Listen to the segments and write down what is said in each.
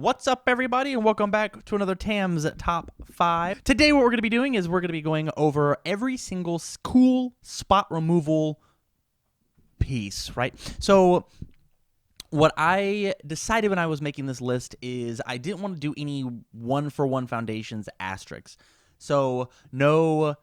What's up, everybody, and welcome back to another Tam's Top 5. Today, what we're going to be doing is we're going to be going over every single cool spot removal piece, right? So, what I decided when I was making this list is I didn't want to do any one-for-one foundations asterisks. So, no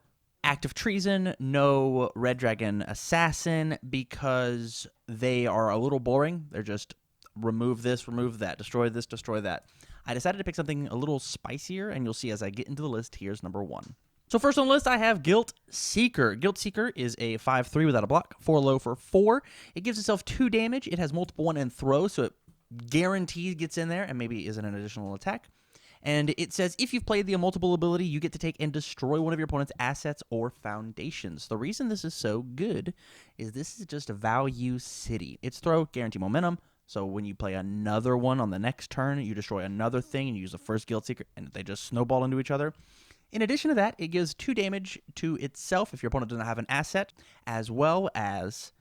Act of Treason, no Red Dragon Assassin, because they are a little boring. They're just remove this, remove that, destroy this, destroy that. I decided to pick something a little spicier, and you'll see as I get into the list. Here's number 1. So first on the list, I have Guiltseeker. Guiltseeker is a 5/3 without a block, 4 low for 4. It gives itself 2 damage. It has multiple 1 and throw, so it guarantees gets in there and maybe isn't an additional attack. And it says, if you've played the multiple ability, you get to take and destroy one of your opponent's assets or foundations. The reason this is so good is this is just a value city. It's throw, guarantee momentum. So when you play another one on the next turn, you destroy another thing and you use the first Guiltseeker, and they just snowball into each other. In addition to that, it gives 2 damage to itself if your opponent doesn't have an asset, as well as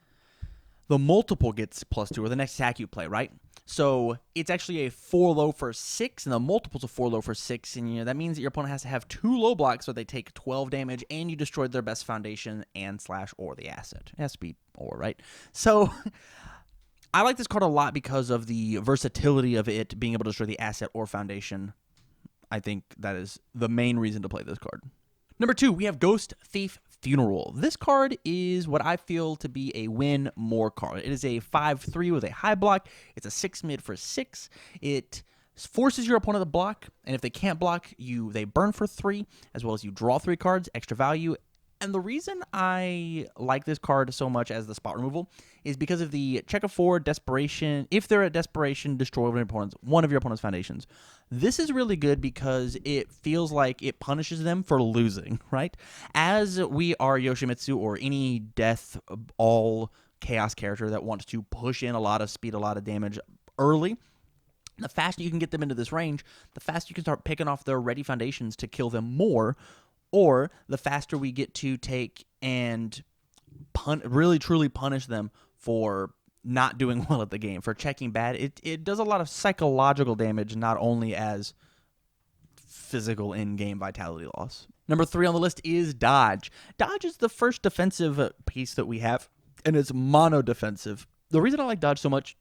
the multiple gets +2, or the next attack you play, right? So it's actually a 4 low for 6, and the multiple's a 4 low for 6, and that means that your opponent has to have 2 low blocks, so they take 12 damage, and you destroyed their best foundation and / or the asset. It has to be or, right? So I like this card a lot because of the versatility of it being able to destroy the asset or foundation. I think that is the main reason to play this card. Number 2, we have Ghost Thief Funeral. This card is what I feel to be a win more card. It is a 5/3 with a high block. It's a 6 mid for 6. It forces your opponent to block, and if they can't block, they burn for 3, as well as you draw 3 cards, extra value. And the reason I like this card so much as the spot removal is because of the check of 4 desperation. If they're at desperation, destroy one of your opponent's foundations. This is really good because it feels like it punishes them for losing, right? As we are Yoshimitsu or any death all chaos character that wants to push in a lot of speed, a lot of damage early, the faster you can get them into this range, the faster you can start picking off their ready foundations to kill them more. Or the faster we get to take and really truly punish them for not doing well at the game, for checking bad. It does a lot of psychological damage, not only as physical in-game vitality loss. Number 3 on the list is Dodge. Dodge is the first defensive piece that we have, and it's mono defensive. The reason I like Dodge so much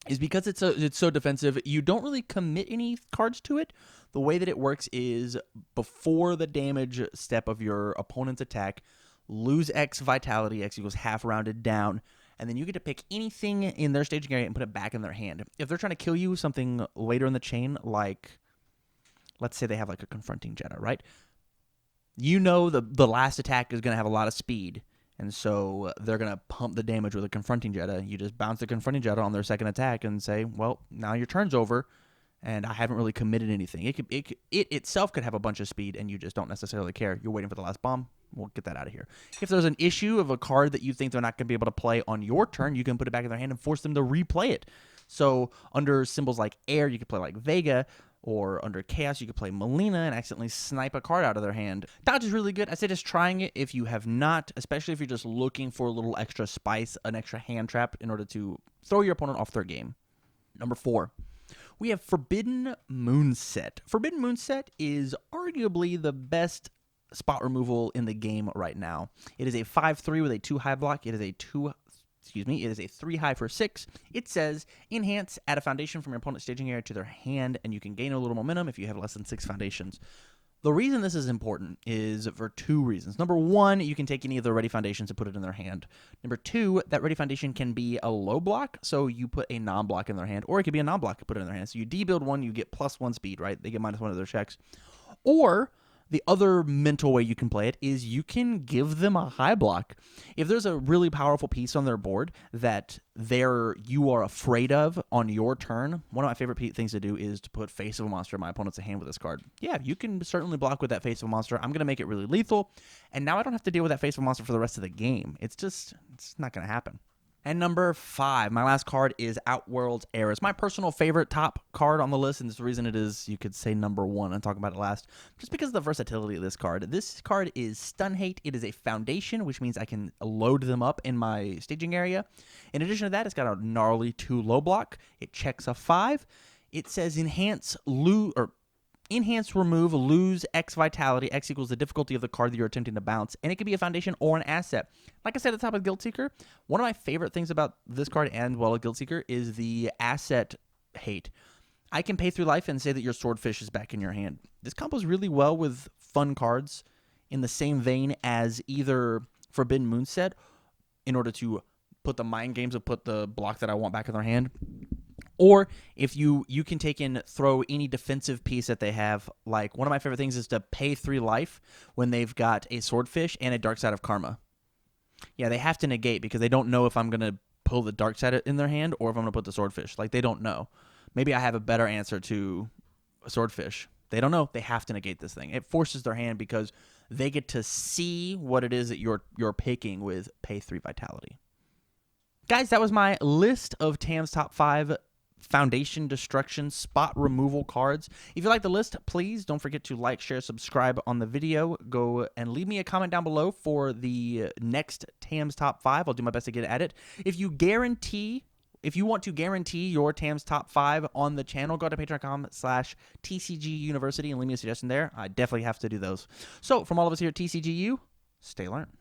is because it's so defensive, you don't really commit any cards to it. The way that it works is before the damage step of your opponent's attack, lose X vitality, X equals half rounded down, and then you get to pick anything in their staging area and put it back in their hand. If they're trying to kill you something later in the chain, like, let's say they have like a Confronting Jetta, right? You know the last attack is going to have a lot of speed, and so they're going to pump the damage with a Confronting Jetta. You just bounce the Confronting Jetta on their second attack and say, well, now your turn's over, and I haven't really committed anything. It itself could have a bunch of speed, and you just don't necessarily care. You're waiting for the last bomb. We'll get that out of here. If there's an issue of a card that you think they're not going to be able to play on your turn, you can put it back in their hand and force them to replay it. So under symbols like Air, you could play like Vega, or under Chaos, you could play Melina and accidentally snipe a card out of their hand. Dodge is really good. I say just trying it if you have not, especially if you're just looking for a little extra spice, an extra hand trap in order to throw your opponent off their game. Number 4, we have Forbidden Moonset. Forbidden Moonset is arguably the best spot removal in the game right now. It is a 5/3 with a 2 high block. It is a 3 high for 6. It says, enhance, add a foundation from your opponent's staging area to their hand, and you can gain a little momentum if you have less than 6 foundations. The reason this is important is for 2 reasons. Number 1, you can take any of the ready foundations and put it in their hand. Number 2, that ready foundation can be a low block, so you put a non-block in their hand, or it could be a non-block and put it in their hand. So you debuild one, you get +1 speed, right? They get -1 of their checks. Or the other mental way you can play it is you can give them a high block. If there's a really powerful piece on their board that you are afraid of on your turn, one of my favorite things to do is to put Face of a Monster in my opponent's hand with this card. Yeah, you can certainly block with that Face of a Monster. I'm going to make it really lethal, and now I don't have to deal with that Face of a Monster for the rest of the game. It's not going to happen. And number 5, my last card is Outworld Air. It's my personal favorite top card on the list, and the reason it is, you could say, number 1. I'm talking about it last, just because of the versatility of this card. This card is Stun Hate. It is a foundation, which means I can load them up in my staging area. In addition to that, it's got a gnarly 2 low block. It checks a 5. It says enhance remove, lose X vitality. X equals the difficulty of the card that you're attempting to bounce. And it can be a foundation or an asset. Like I said at the top of Guiltseeker, one of my favorite things about this card and, well, Guiltseeker is the asset hate. I can pay 3 life and say that your Swordfish is back in your hand. This combos really well with fun cards in the same vein as either Forbidden Moonset in order to put the mind games of put the block that I want back in their hand. Or if you can take and throw any defensive piece that they have. Like, one of my favorite things is to pay 3 life when they've got a Swordfish and a Dark Side of Karma. Yeah, they have to negate because they don't know if I'm going to pull the Dark Side in their hand or if I'm going to put the Swordfish. Like, they don't know. Maybe I have a better answer to a Swordfish. They don't know. They have to negate this thing. It forces their hand because they get to see what it is that you're picking with pay 3 vitality. Guys, that was my list of TAM's top 5 foundation destruction spot removal cards. If you like the list, please don't forget to like, share, subscribe on the video. Go and leave me a comment down below for the next TAM's top 5. I'll do my best to get at it. If you want to guarantee your TAM's top 5 on the channel, go to patreon.com/TCGUniversity and leave me a suggestion there. I definitely have to do those. So from all of us here at TCGU, stay learned.